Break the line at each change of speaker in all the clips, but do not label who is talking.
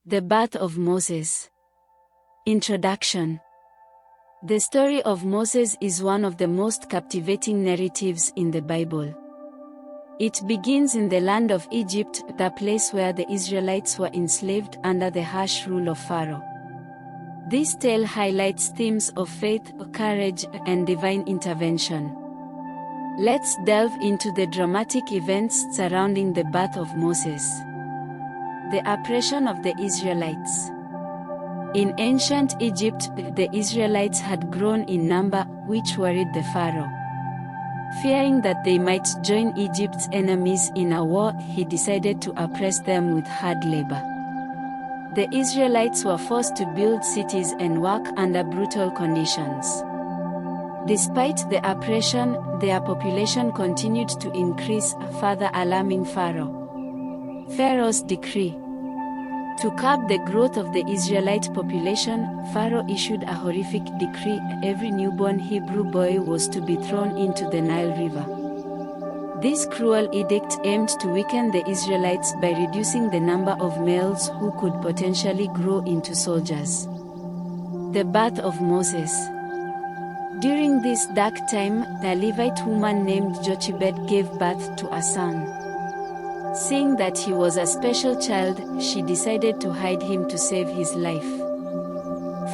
The birth of Moses. Introduction. The story of Moses is one of the most captivating narratives in the Bible. It begins in the land of Egypt, the place where the Israelites were enslaved under the harsh rule of Pharaoh. This tale highlights themes of faith, courage, and divine intervention. Let's delve into the dramatic events surrounding the birth of Moses. The oppression of the Israelites. In ancient Egypt, the Israelites had grown in number, which worried the Pharaoh. Fearing that they might join Egypt's enemies in a war, he decided to oppress them with hard labor. The Israelites were forced to build cities and work under brutal conditions. Despite the oppression, their population continued to increase, further alarming Pharaoh. Pharaoh's decree. To curb the growth of the Israelite population, Pharaoh issued a horrific decree: every newborn Hebrew boy was to be thrown into the Nile River. This cruel edict aimed to weaken the Israelites by reducing the number of males who could potentially grow into soldiers. The birth of Moses. During this dark time, a Levite woman named Jochebed gave birth to a son. Seeing that he was a special child, she decided to hide him to save his life.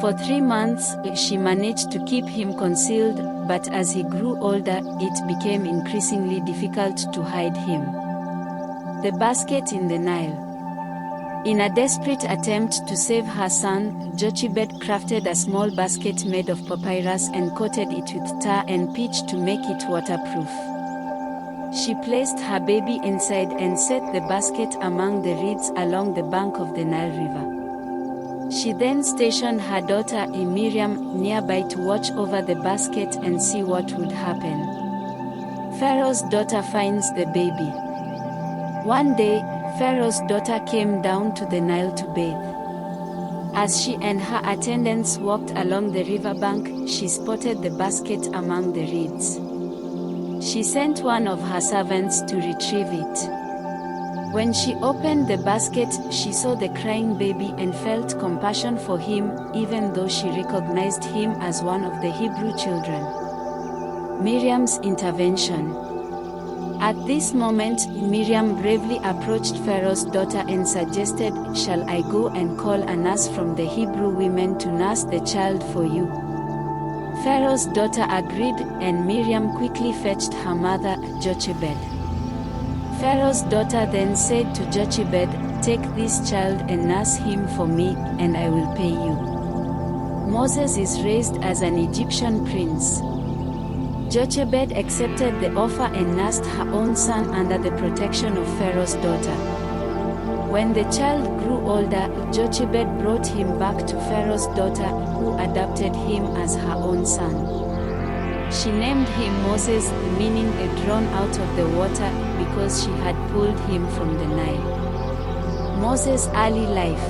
For 3 months, she managed to keep him concealed, but as he grew older, it became increasingly difficult to hide him. The basket in the Nile. In a desperate attempt to save her son, Jochebed crafted a small basket made of papyrus and coated it with tar and pitch to make it waterproof. She placed her baby inside and set the basket among the reeds along the bank of the Nile River. She then stationed her daughter Miriam nearby to watch over the basket and see what would happen. Pharaoh's daughter finds the baby. One day, Pharaoh's daughter came down to the Nile to bathe. As she and her attendants walked along the riverbank, she spotted the basket among the reeds. She sent one of her servants to retrieve it. When she opened the basket, she saw the crying baby and felt compassion for him, even though she recognized him as one of the Hebrew children. Miriam's intervention. At this moment, Miriam bravely approached Pharaoh's daughter and suggested, "Shall I go and call a nurse from the Hebrew women to nurse the child for you?" Pharaoh's daughter agreed, and Miriam quickly fetched her mother, Jochebed. Pharaoh's daughter then said to Jochebed, "Take this child and nurse him for me, and I will pay you." Moses is raised as an Egyptian prince. Jochebed accepted the offer and nursed her own son under the protection of Pharaoh's daughter. When the child grew older, Jochebed brought him back to Pharaoh's daughter, who adopted him as her own son. She named him Moses, meaning a drawn out of the water, because she had pulled him from the Nile. Moses' early life.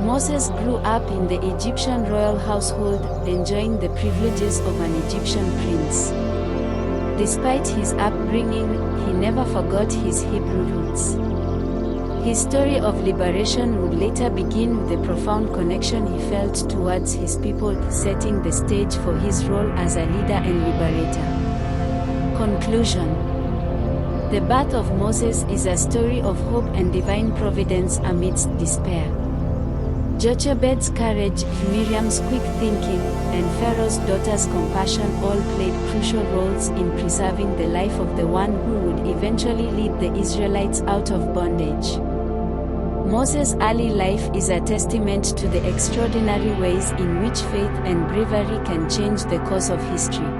Moses grew up in the Egyptian royal household, enjoying the privileges of an Egyptian prince. Despite his upbringing, he never forgot his Hebrew roots. His story of liberation would later begin with the profound connection he felt towards his people, setting the stage for his role as a leader and liberator. Conclusion. The birth of Moses is a story of hope and divine providence amidst despair. Jochebed's courage, Miriam's quick thinking, and Pharaoh's daughter's compassion all played crucial roles in preserving the life of the one who would eventually lead the Israelites out of bondage. Moses' early life is a testament to the extraordinary ways in which faith and bravery can change the course of history.